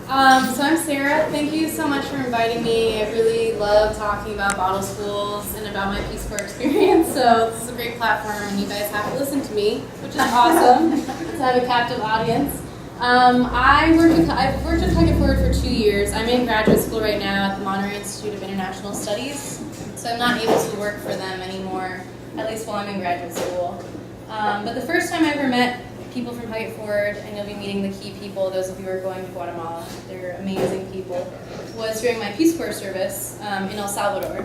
So I'm Sarah. Thank you so much for inviting me. I really love talking about bottle schools and about my Peace Corps experience. So this is a great platform, and you guys have to listen to me, which is awesome to have a captive audience. I've worked at Tug Forward for 2 years. I'm in graduate school right now at the Monterey Institute of International Studies, so I'm not able to work for them anymore, at least while I'm in graduate school. But the first time I ever met people from Tug Forward, and you'll be meeting the key people, those of you who are going to Guatemala, they're amazing people, was during my Peace Corps service in El Salvador,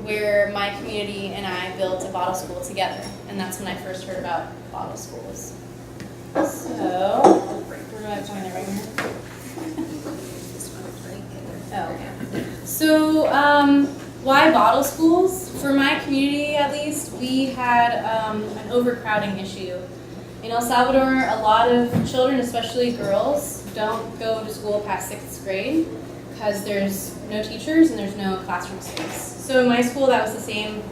where my community and I built a bottle school together, and that's when I first heard about bottle schools. So, where do I point it right here? Oh, okay. So, why bottle schools? For my community, at least, we had an overcrowding issue. In El Salvador, a lot of children, especially girls, don't go to school past 6th grade because there's no teachers and there's no classroom space. So in my school, that was the same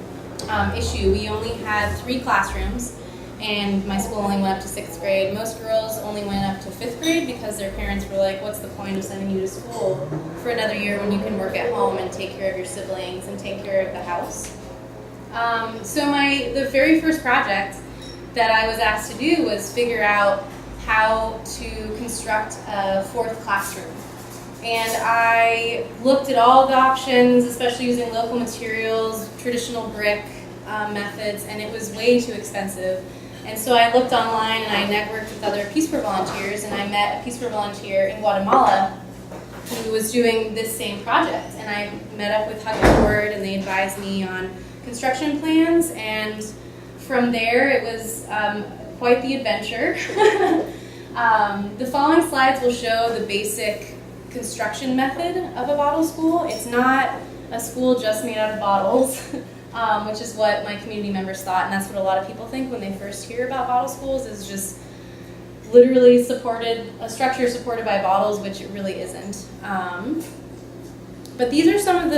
issue. We only had 3 classrooms, and my school only went up to 6th grade. Most girls only went up to 5th grade because their parents were like, what's the point of sending you to school for another year when you can work at home and take care of your siblings and take care of the house? So the very first project that I was asked to do was figure out how to construct a 4th classroom. And I looked at all the options, especially using local materials, traditional brick methods, and it was way too expensive. And so I looked online and I networked with other Peace Corps volunteers, and I met a Peace Corps volunteer in Guatemala who was doing this same project. And I met up with Tug Forward, and they advised me on construction plans, and from there, it was quite the adventure. The following slides will show the basic construction method of a bottle school. It's not a school just made out of bottles, which is what my community members thought, and that's what a lot of people think when they first hear about bottle schools, is just literally a structure supported by bottles, which it really isn't. But these are some of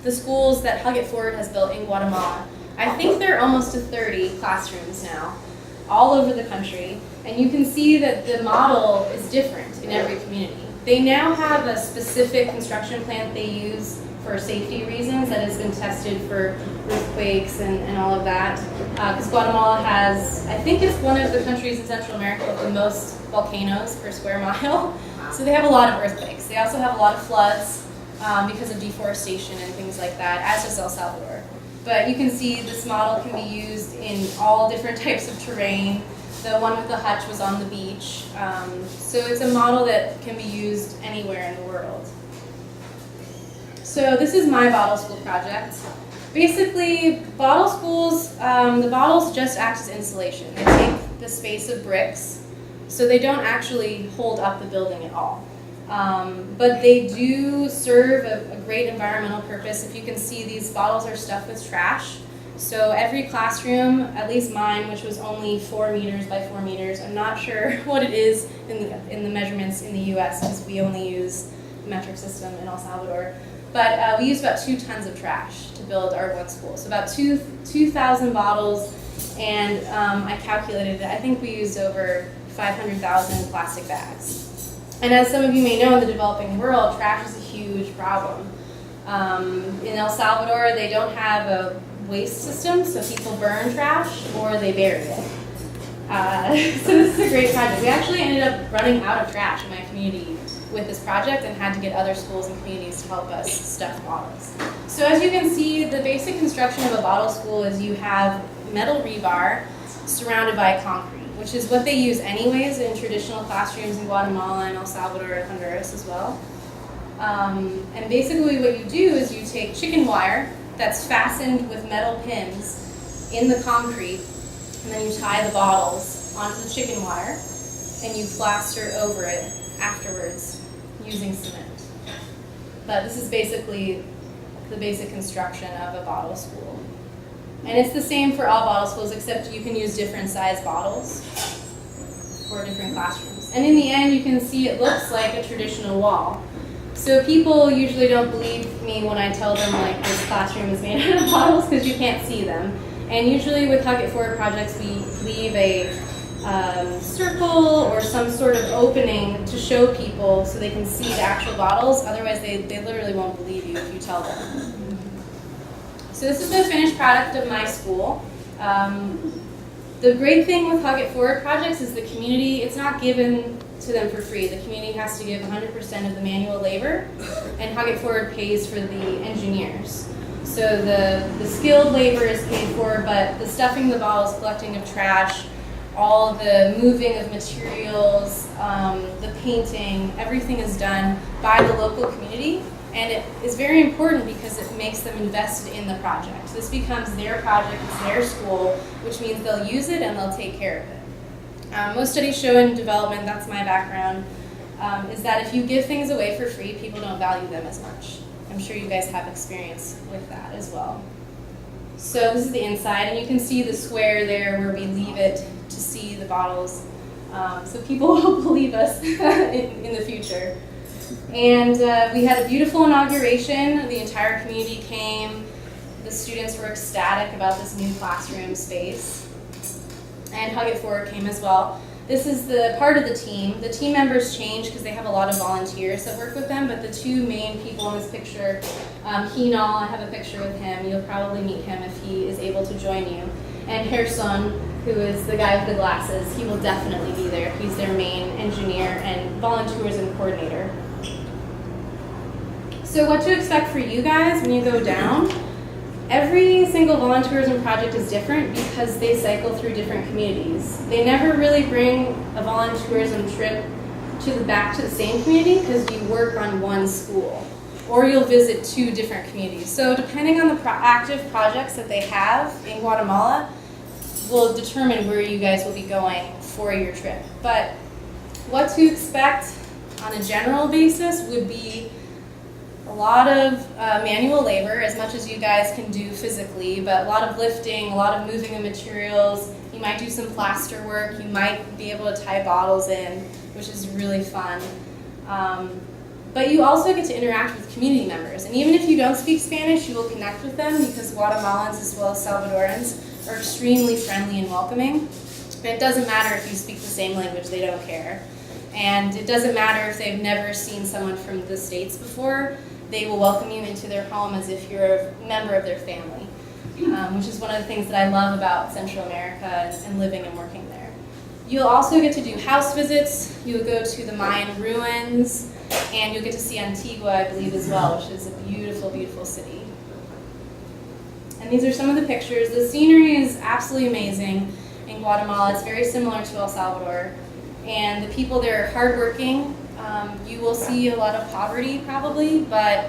the schools that Tug Forward has built in Guatemala. I think there are almost to 30 classrooms now, all over the country, and you can see that the model is different in every community. They now have a specific construction plan that they use for safety reasons that has been tested for earthquakes and all of that, because Guatemala has, I think it's one of the countries in Central America with the most volcanoes per square mile, so they have a lot of earthquakes. They also have a lot of floods because of deforestation and things like that, as does El Salvador. But you can see this model can be used in all different types of terrain. The one with the hutch was on the beach. So it's a model that can be used anywhere in the world. So this is my bottle school project. Basically, bottle schools, the bottles just act as insulation. They take the space of bricks, so they don't actually hold up the building at all. But they do serve a great environmental purpose. If you can see, these bottles are stuffed with trash. So every classroom, at least mine, which was only 4 meters by 4 meters, I'm not sure what it is in the measurements in the US, because we only use the metric system in El Salvador. But we used about 2 tons of trash to build our one school. So about 2,000 bottles, and I calculated it. I think we used over 500,000 plastic bags. And as some of you may know, in the developing world, trash is a huge problem. In El Salvador, they don't have a waste system, so people burn trash or they bury it. So this is a great project. We actually ended up running out of trash in my community with this project and had to get other schools and communities to help us stuff bottles. So as you can see, the basic construction of a bottle school is you have metal rebar surrounded by concrete, which is what they use anyways in traditional classrooms in Guatemala and El Salvador and Honduras as well. And basically what you do is you take chicken wire that's fastened with metal pins in the concrete, and then you tie the bottles onto the chicken wire, and you plaster over it afterwards using cement. But this is basically the basic construction of a bottle school. And it's the same for all bottle schools, except you can use different size bottles for different classrooms. And in the end, you can see it looks like a traditional wall. So people usually don't believe me when I tell them like this classroom is made out of bottles, because you can't see them. And usually with Tug Forward projects, we leave a circle or some sort of opening to show people so they can see the actual bottles. Otherwise, they literally won't believe you if you tell them. So this is the finished product of my school. The great thing with Hug It Forward projects is the community, it's not given to them for free. The community has to give 100% of the manual labor, and Hug It Forward pays for the engineers. So the skilled labor is paid for, but the stuffing the bottles, collecting of trash, all the moving of materials, the painting, everything is done by the local community. And it is very important because it makes them invested in the project. This becomes their project, it's their school, which means they'll use it and they'll take care of it. Most studies show in development, that's my background, is that if you give things away for free, people don't value them as much. I'm sure you guys have experience with that as well. So this is the inside, and you can see the square there where we leave it to see the bottles. So people will believe us in the future. And we had a beautiful inauguration. The entire community came. The students were ecstatic about this new classroom space. And Hug It Forward came as well. This is the part of the team. The team members change because they have a lot of volunteers that work with them, but the two main people in this picture, Heenal, I have a picture with him. You'll probably meet him if he is able to join you. And Herson, who is the guy with the glasses, he will definitely be there. He's their main engineer and volunteers and coordinator. So what to expect for you guys when you go down? Every single volunteerism project is different because they cycle through different communities. They never really bring a volunteerism trip back to the same community because you work on one school, or you'll visit two different communities. So depending on the active projects that they have in Guatemala will determine where you guys will be going for your trip. But what to expect on a general basis would be a lot of manual labor, as much as you guys can do physically, but a lot of lifting, a lot of moving of materials. You might do some plaster work. You might be able to tie bottles in, which is really fun. But you also get to interact with community members. And even if you don't speak Spanish, you will connect with them because Guatemalans as well as Salvadorans are extremely friendly and welcoming. And it doesn't matter if you speak the same language, they don't care. And it doesn't matter if they've never seen someone from the States before. They will welcome you into their home as if you're a member of their family, which is one of the things that I love about Central America and living and working there. You'll also get to do house visits. You'll go to the Mayan ruins, and you'll get to see Antigua, I believe, as well, which is a beautiful, beautiful city. And these are some of the pictures. The scenery is absolutely amazing in Guatemala. It's very similar to El Salvador, and the people there are hardworking. You will see a lot of poverty probably, but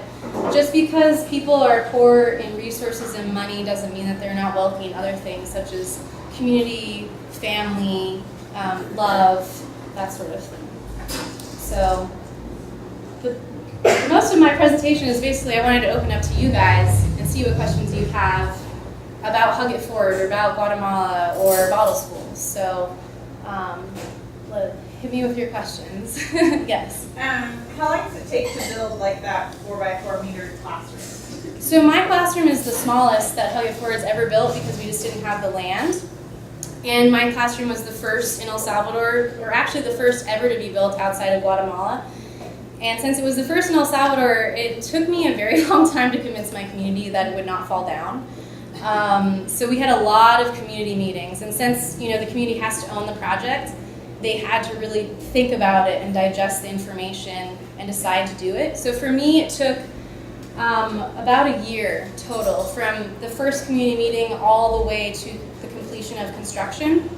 just because people are poor in resources and money doesn't mean that they're not wealthy in other things such as community, family, love, that sort of thing. So most of my presentation is basically I wanted to open up to you guys and see what questions you have about Hug It Forward or about Guatemala or bottle schools. So hit me with your questions. Yes. How long does it take to build like that 4x4 meter classroom? So my classroom is the smallest that Hug It Forward has ever built because we just didn't have the land. And my classroom was the first in El Salvador, or actually the first ever to be built outside of Guatemala. And since it was the first in El Salvador, it took me a very long time to convince my community that it would not fall down. So we had a lot of community meetings, and since the community has to own the project, they had to really think about it and digest the information and decide to do it. So for me, it took about a year total from the first community meeting all the way to the completion of construction.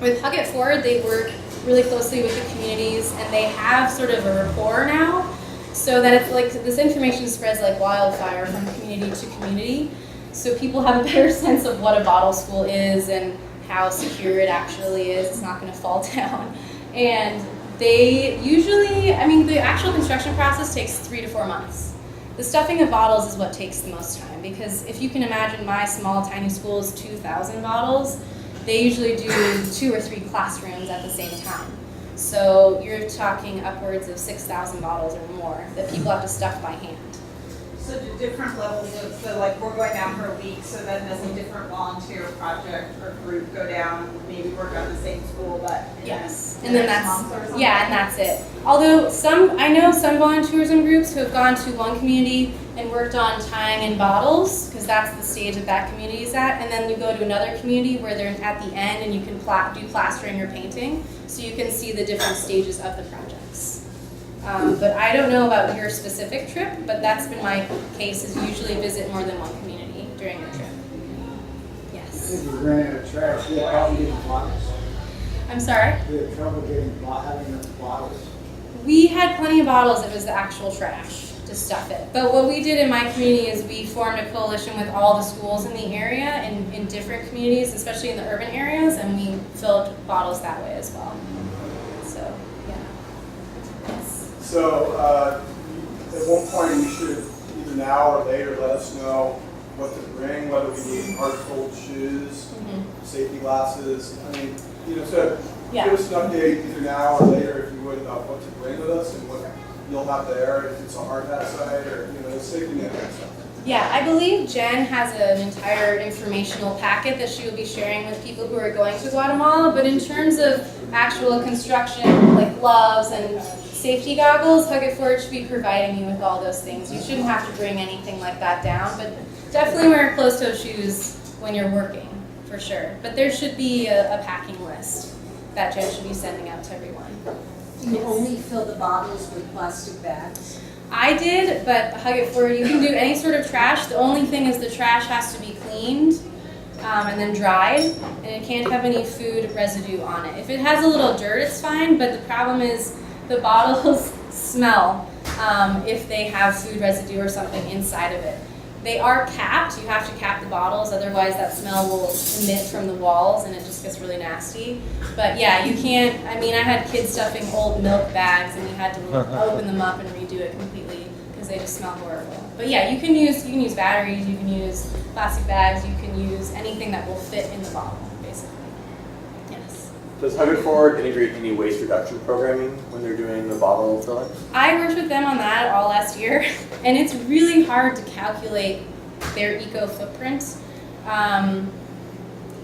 With Hug It Forward, they work really closely with the communities, and they have sort of a rapport now, so that it's like this information spreads like wildfire from community to community. So people have a better sense of what a bottle school is and how secure it actually is. It's not going to fall down. And they usually, the actual construction process takes 3 to 4 months. The stuffing of bottles is what takes the most time, because if you can imagine my small, tiny school is 2,000 bottles, they usually do 2 or 3 classrooms at the same time. So you're talking upwards of 6,000 bottles or more that people have to stuff by hand. So do different levels of, so like we're going down for a week, so then does a different volunteer project or group go down, maybe work on the same school, but Yes, the and then next that's, month or something? yeah, and that's it. Although I know some volunteers and groups who have gone to one community and worked on tying in bottles, because that's the stage that community is at, and then you go to another community where they're at the end and you can do plastering or painting, so you can see the different stages of the projects. But I don't know about your specific trip, but that's been my case, is usually visit more than one community during a trip. Yes. If you ran out of trash, you had trouble getting bottles. I'm sorry? You had trouble having enough bottles. We had plenty of bottles. It was the actual trash to stuff it. But what we did in my community is we formed a coalition with all the schools in the area in different communities, especially in the urban areas, and we filled bottles that way as well. So, yeah. Yes. So at one point you should either now or later let us know what to bring, whether we need hard-soled shoes, safety glasses. I mean, so give us an update either now or later, if you would, about what to bring with us and what you'll have there, if it's a hard hat site or the safety net and stuff. Yeah, I believe Jen has an entire informational packet that she will be sharing with people who are going to Guatemala, but in terms of actual construction, like gloves and safety goggles, Hug It Forward should be providing you with all those things. You shouldn't have to bring anything like that down, but definitely wear closed-toe shoes when you're working, for sure. But there should be a packing list that Jen should be sending out to everyone. Do you only fill the bottles with plastic bags? I did, but Hug It Forward, you can do any sort of trash. The only thing is the trash has to be cleaned and then dried, and it can't have any food residue on it. If it has a little dirt, it's fine, but the problem is the bottles smell if they have food residue or something inside of it. They are capped. You have to cap the bottles, otherwise that smell will emit from the walls and it just gets really nasty. But yeah, you can't, I mean, I had kids stuffing old milk bags and we had to open them up and redo it completely because they just smell horrible. But yeah, you can use batteries, you can use plastic bags, you can use anything that will fit in the bottle, basically. Yes. Does Hug It Forward integrate any waste reduction programming when they're doing the bottle filling? I worked with them on that all last year, and it's really hard to calculate their eco-footprint.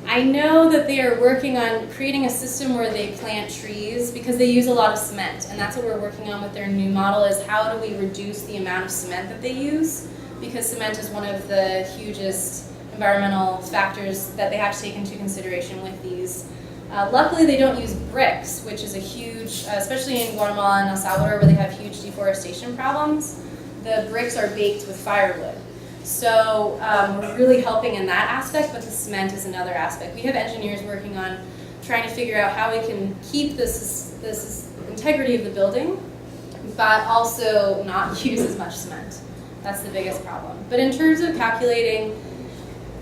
I know that they are working on creating a system where they plant trees because they use a lot of cement, and that's what we're working on with their new model, is how do we reduce the amount of cement that they use, because cement is one of the hugest environmental factors that they have to take into consideration with these. Luckily, they don't use bricks, which is a huge, especially in Guatemala and El Salvador, where they have huge deforestation problems. The bricks are baked with firewood. So we're really helping in that aspect, but the cement is another aspect. We have engineers working on trying to figure out how we can keep this integrity of the building, but also not use as much cement. That's the biggest problem. But in terms of calculating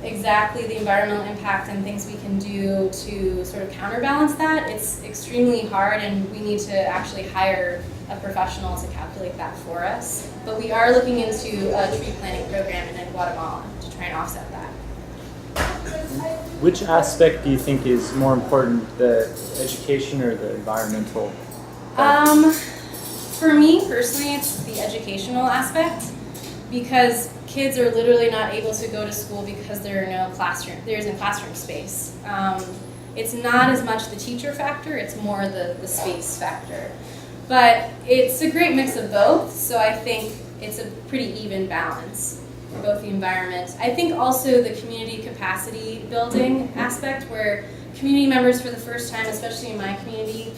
exactly the environmental impact and things we can do to sort of counterbalance that, it's extremely hard, and we need to actually hire a professional to calculate that for us. But we are looking into a tree planting program in Guatemala to try and offset that. Which aspect do you think is more important, the education or the environmental? For me personally, it's the educational aspect, because kids are literally not able to go to school because there isn't classroom space. It's not as much the teacher factor, it's more the space factor. But it's a great mix of both, so I think it's a pretty even balance for both the environment. I think also the community capacity building aspect, where community members for the first time, especially in my community,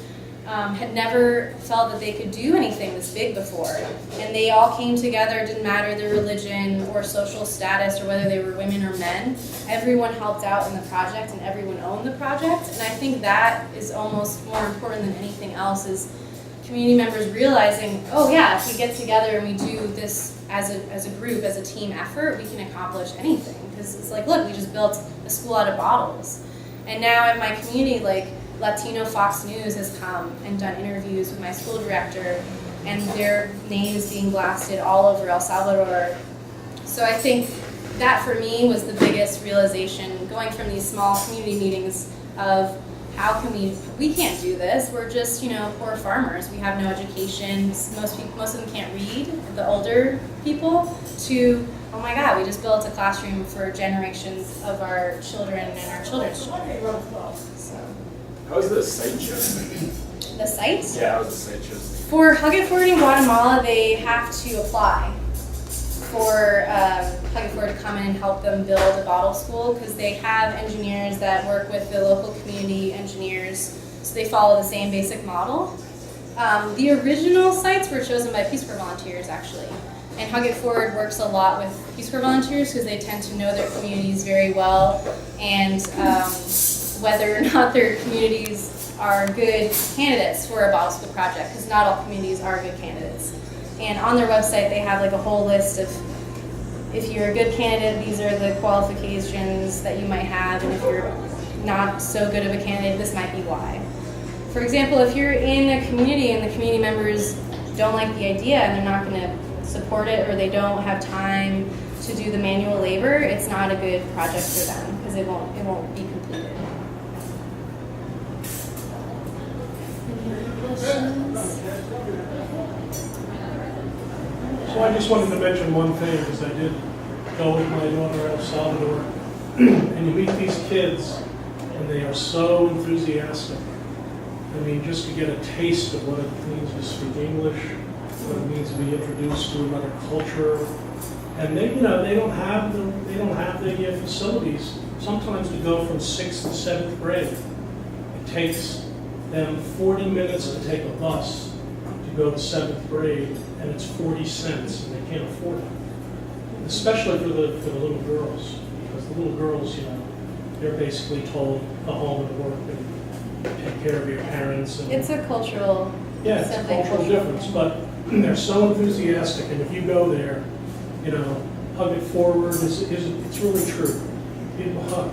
had never felt that they could do anything this big before. And they all came together, it didn't matter their religion or social status or whether they were women or men. Everyone helped out in the project and everyone owned the project. And I think that is almost more important than anything else, is community members realizing, oh yeah, if we get together and we do this as a group, as a team effort, we can accomplish anything. Because it's like, look, we just built a school out of bottles. And now in my community, like, Latino Fox News has come and done interviews with my school director, and their name is being blasted all over El Salvador. So I think that for me was the biggest realization, going from these small community meetings of, how can we can't do this. We're just, poor farmers. We have no education. Most of them can't read, the older people, to, oh my God, we just built a classroom for generations of our children and our children's children. So, How's the site chosen? the site? Yeah, how's the site chosen? For Hug It Forward in Guatemala, they have to apply for Hug It Forward to come in and help them build a bottle school, because they have engineers that work with the local community engineers, so they follow the same basic model. The original sites were chosen by Peace Corps volunteers, actually, and Hug It Forward works a lot with Peace Corps volunteers because they tend to know their communities very well, and whether or not their communities are good candidates for a bottle school project, because not all communities are good candidates. And on their website, they have like a whole list of, if you're a good candidate, these are the qualifications that you might have, and if you're not so good of a candidate, this might be why. For example, if you're in a community and the community members don't like the idea and they're not going to support it, or they don't have time to do the manual labor, it's not a good project for them because it won't be completed. Any other questions? So I just wanted to mention one thing, because I did go with my daughter El Salvador, and you meet these kids, and they are so enthusiastic. I mean, just to get a taste of what it means to speak English, what it means to be introduced to another culture, and they don't have the facilities sometimes to go from 6th to 7th grade. It takes them 40 minutes to take a bus to go to 7th grade, and it's 40 cents, and they can't afford it. Especially for the little girls, because the little girls, they're basically told go home and work and take care of your parents. And It's a cultural, yeah, it's a cultural difference, but they're so enthusiastic, and if you go there, Hug It Forward it's really true. People hug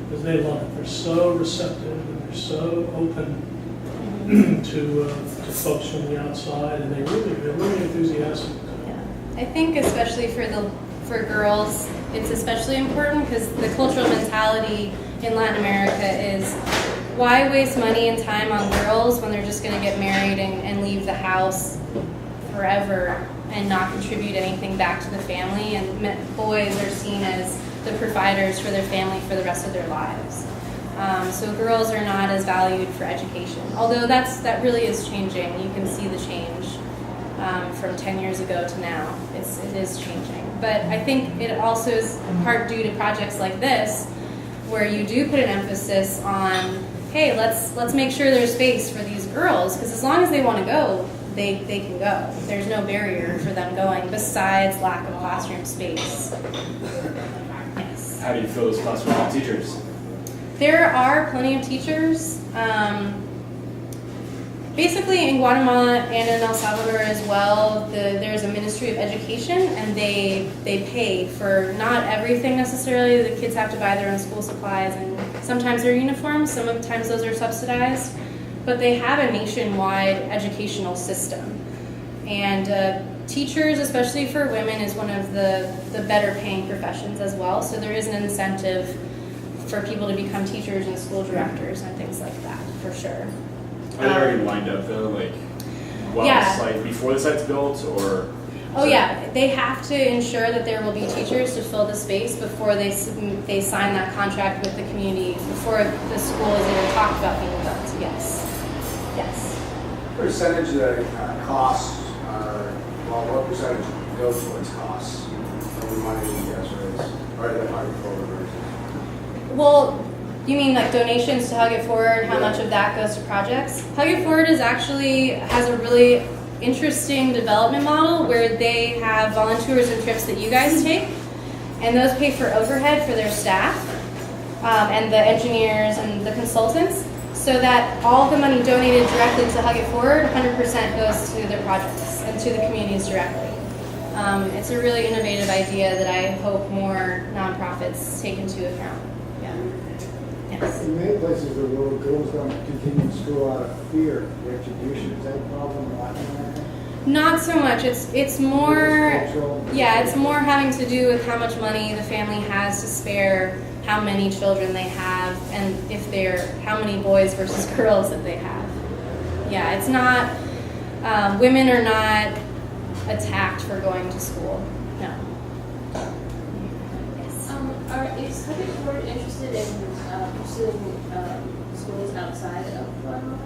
because they love it. They're so receptive and they're so open to folks from the outside, and they're really enthusiastic. yeah. I think especially for girls, it's especially important because the cultural mentality in Latin America is, why waste money and time on girls when they're just going to get married and leave the house forever and not contribute anything back to the family, and boys are seen as the providers for their family for the rest of their lives. So girls are not as valued for education, although that really is changing. You can see the change from 10 years ago to now. It is changing, but I think it also is part due to projects like this, where you do put an emphasis on, hey, let's make sure there's space for these girls, because as long as they want to go, they can go. There's no barrier for them going besides lack of classroom space. Yes. How do you fill those classrooms with teachers? There are plenty of teachers. Basically, in Guatemala and in El Salvador as well, there's a Ministry of Education, and they pay for not everything necessarily. The kids have to buy their own school supplies, and sometimes their uniforms. Sometimes those are subsidized. But they have a nationwide educational system. And teachers, especially for women, is one of the better paying professions as well. So there is an incentive for people to become teachers and school directors and things like that, for sure. Are they already lined up though, while Yeah. the site, before the site's built, or? Oh yeah, they have to ensure that there will be teachers to fill the space before they sign that contract with the community, before the school is even talked about being built. Yes. Yes. Percentage of the costs what percentage goes towards costs of the money you guys raise, or the Hug It Forward raises? Well, you mean like donations to Hug It Forward, how much of that goes to projects? Hug It Forward has a really interesting development model where they have voluntours and trips that you guys take, and those pay for overhead for their staff and the engineers and the consultants, so that all the money donated directly to Hug It Forward, 100% goes to their projects and to the communities directly. It's a really innovative idea that I hope more nonprofits take into account. Yeah. Yes. In many places, the little girls don't continue school out of fear of retribution. Is that a problem in Latin America? Not so much. It's more, Cultural? yeah, it's more having to do with how much money the family has to spare how many children they have, and if they're how many boys versus girls that they have. Yeah, it's not, women are not attacked for going to school, no. Yes. Is Huggett Ford interested in pursuing schools outside of Guatemala?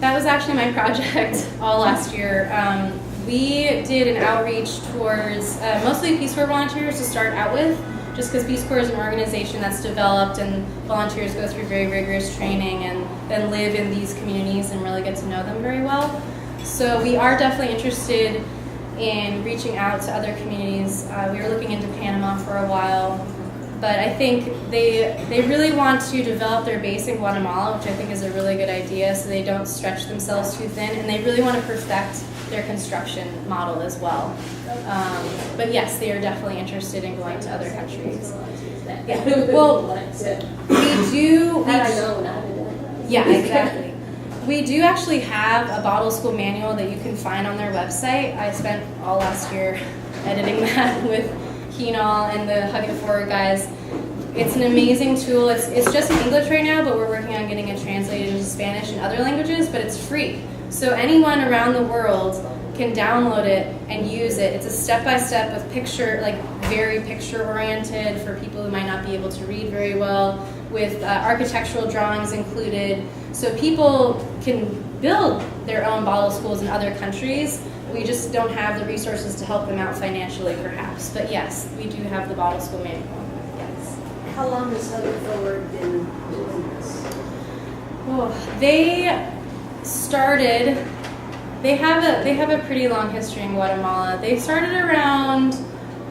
That was actually my project all last year. We did an outreach towards mostly Peace Corps volunteers to start out with, just because Peace Corps is an organization that's developed and volunteers go through very rigorous training and then live in these communities and really get to know them very well. So we are definitely interested in reaching out to other communities. We were looking into Panama for a while, but I think they really want to develop their base in Guatemala, which I think is a really good idea, so they don't stretch themselves too thin, and they really want to perfect their construction model as well. But yes, they are definitely interested in going to other countries. Yeah. Well, we do. Yeah, exactly. We do actually have a bottle school manual that you can find on their website. I spent all last year editing that with Keenal and the Huggett Forward guys. It's an amazing tool. It's just in English right now, but we're working on getting it translated into Spanish and other languages, but it's free. So anyone around the world can download it and use it. It's a step-by-step with picture, like very picture-oriented for people who might not be able to read very well, with architectural drawings included. So people can build their own bottle schools in other countries. We just don't have the resources to help them out financially, perhaps. But yes, we do have the bottle school manual. Yes. How long has Huggett Forward been doing this? Oh, they have a pretty long history in Guatemala. They started around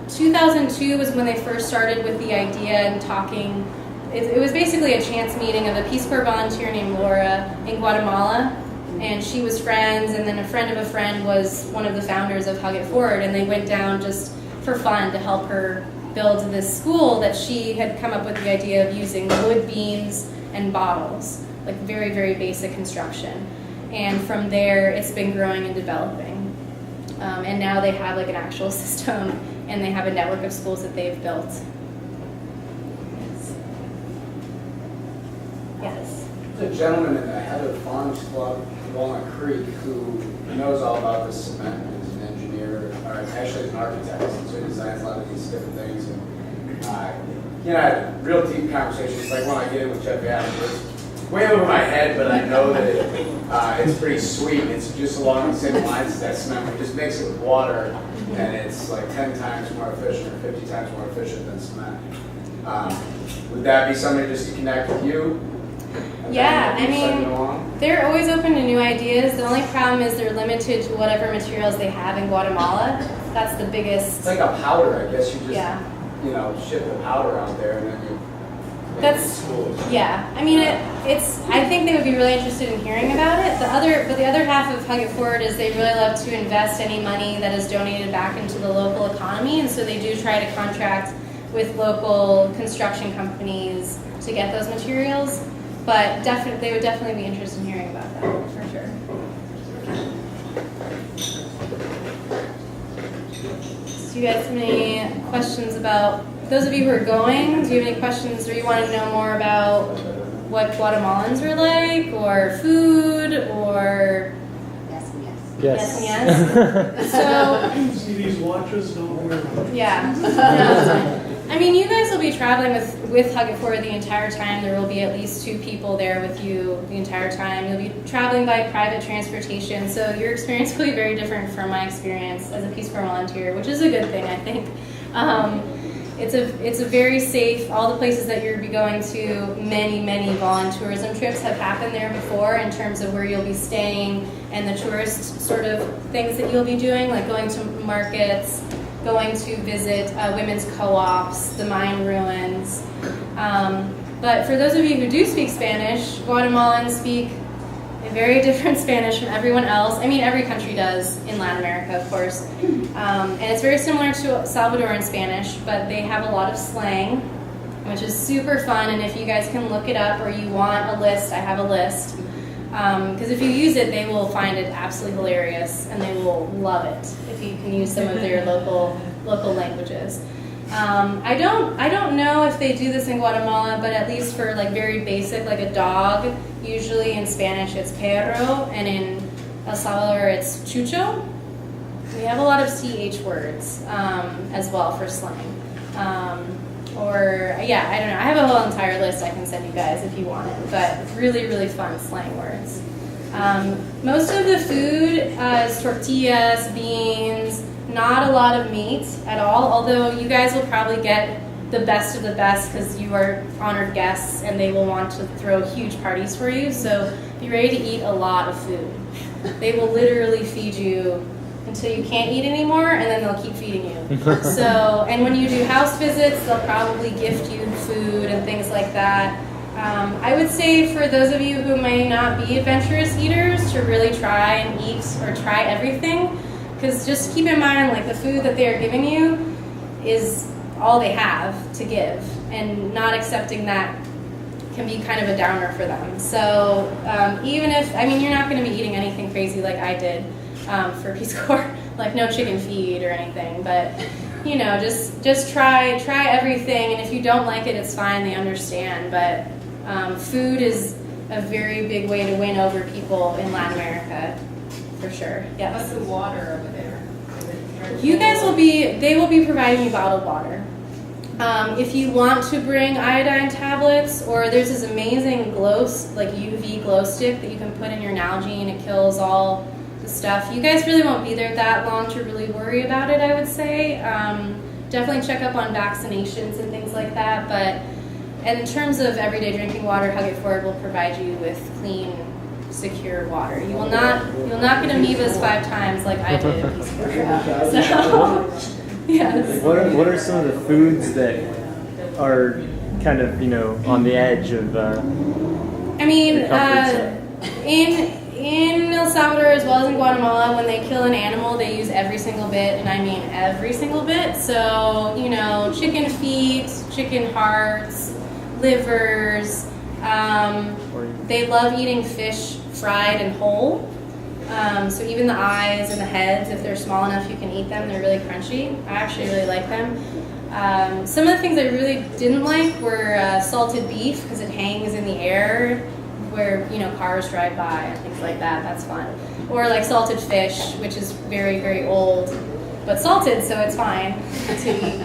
2002 was when they first started with the idea and talking. It was basically a chance meeting of a Peace Corps volunteer named Laura in Guatemala, and she was friends, and then a friend of a friend was one of the founders of Huggett Forward, and they went down just for fun to help her build this school that she had come up with the idea of using wood beams and bottles, like very, very basic construction. And from there, it's been growing and developing. And now they have like an actual system, and they have a network of schools that they've built. Yes. There's a gentleman in the head of the Farms Club, Walnut Creek, who knows all about this cement and is an engineer, or actually an architect, so he designs a lot of these different things. And you know, I had real deep conversations, like when I get in with Jeff Adams, it's way over my head, but I know that it's pretty sweet. It's just along the same lines as that cement. We just mix it with water, and it's like 10 times more efficient or 50 times more efficient than cement. Would that be somebody just to connect with you? Yeah, I mean, they're always open to new ideas. The only problem is they're limited to whatever materials they have in Guatemala. That's the biggest. It's like a powder, I guess. You just, yeah. you know, ship the powder out there, and then you. That's, yeah. I mean, it's. I think they would be really interested in hearing about it. The other half of Huggett Forward is they really love to invest any money that is donated back into the local economy, and so they do try to contract with local construction companies to get those materials. But they would definitely be interested in hearing about that, for sure. Do you guys have any questions about, those of you who are going, do you have any questions or you want to know more about what Guatemalans are like, or food, or? Yes and yes. Yes and yes. So. See these watches, don't wear them. Yeah. No, I mean, you guys will be traveling with Huggett Forward the entire time. There will be at least 2 people there with you the entire time. You'll be traveling by private transportation, so your experience will be very different from my experience as a Peace Corps volunteer, which is a good thing, I think. It's a very safe, all the places that you'll be going to, many voluntourism trips have happened there before in terms of where you'll be staying and the tourist sort of things that you'll be doing, like going to markets, going to visit women's co-ops, the mine ruins. But for those of you who do speak Spanish, Guatemalans speak a very different Spanish from everyone else. I mean, every country does in Latin America, of course. And it's very similar to Salvadoran Spanish, but they have a lot of slang, which is super fun. And if you guys can look it up or you want a list, I have a list. Because if you use it, they will find it absolutely hilarious, and they will love it if you can use some of their local languages. I don't know if they do this in Guatemala, but at least for like very basic, like a dog, usually in Spanish it's perro, and in El Salvador it's chucho. We have a lot of CH words as well for slang. I don't know. I have a whole entire list I can send you guys if you want it, but really, really fun slang words. Most of the food is tortillas, beans, not a lot of meat at all, although you guys will probably get the best of the best because you are honored guests and they will want to throw huge parties for you, so be ready to eat a lot of food. They will literally feed you until you can't eat anymore, and then they'll keep feeding you. So, and when you do house visits, they'll probably gift you food and things like that. I would say for those of you who may not be adventurous eaters to really try and eat or try everything, because just keep in mind, like, the food that they're giving you is all they have to give, and not accepting that can be kind of a downer for them. So even if, you're not going to be eating anything crazy like I did for Peace Corps, like no chicken feed or anything, but just try everything, and if you don't like it, it's fine, they understand, but food is a very big way to win over people in Latin America, for sure. Yes. What's the water over there? You guys they will be providing you bottled water. If you want to bring iodine tablets, or there's this amazing UV glow stick that you can put in your Nalgene, it kills all the stuff. You guys really won't be there that long to really worry about it, I would say. Definitely check up on vaccinations and things like that, but in terms of everyday drinking water, Hug It Forward will provide you with clean, secure water. You'll not get amoebas 5 times like I did at Peace Corps. So, yes. What are some of the foods that are kind of on the edge of? In El Salvador as well as in Guatemala, when they kill an animal, they use every single bit, and I mean every single bit. So chicken feet, chicken hearts, livers. They love eating fish fried and whole. So even the eyes and the heads, if they're small enough, you can eat them. They're really crunchy. I actually really like them. Some of the things I really didn't like were salted beef, because it hangs in the air where cars drive by and things like that. That's fun. Or like salted fish, which is very, very old, but salted, so it's fine to eat.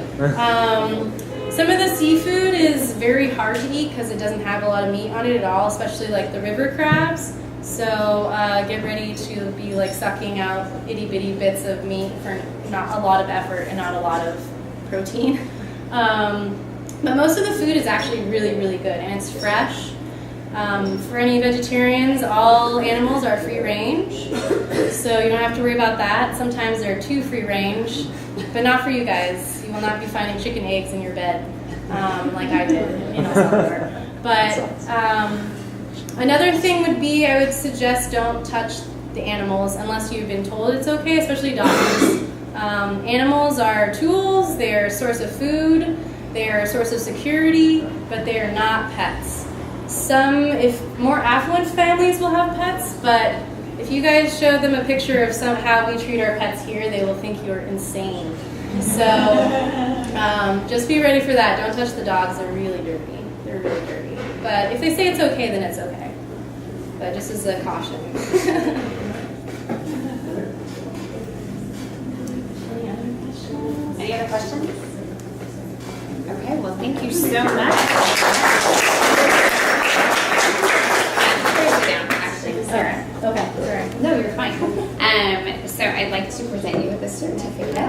Some of the seafood is very hard to eat because it doesn't have a lot of meat on it at all, especially like the river crabs. So get ready to be like sucking out itty bitty bits of meat for not a lot of effort and not a lot of protein. But most of the food is actually really, really good, and it's fresh. For any vegetarians, all animals are free range, so you don't have to worry about that. Sometimes they're too free range, but not for you guys. You will not be finding chicken eggs in your bed like I did in El Salvador. But another thing would be, I would suggest don't touch the animals unless you've been told it's okay, especially dogs. Animals are tools, they're a source of food, they're a source of security, but they are not pets. If more affluent families will have pets, but if you guys show them a picture of how we treat our pets here, they will think you're insane. So just be ready for that. Don't touch the dogs, they're really dirty. They're really dirty. But if they say it's okay, then it's okay. But just as a caution. Any other questions? Okay, well, thank you so much. Sarah. Okay, sorry. No, you're fine. So I'd like to present you with a certificate.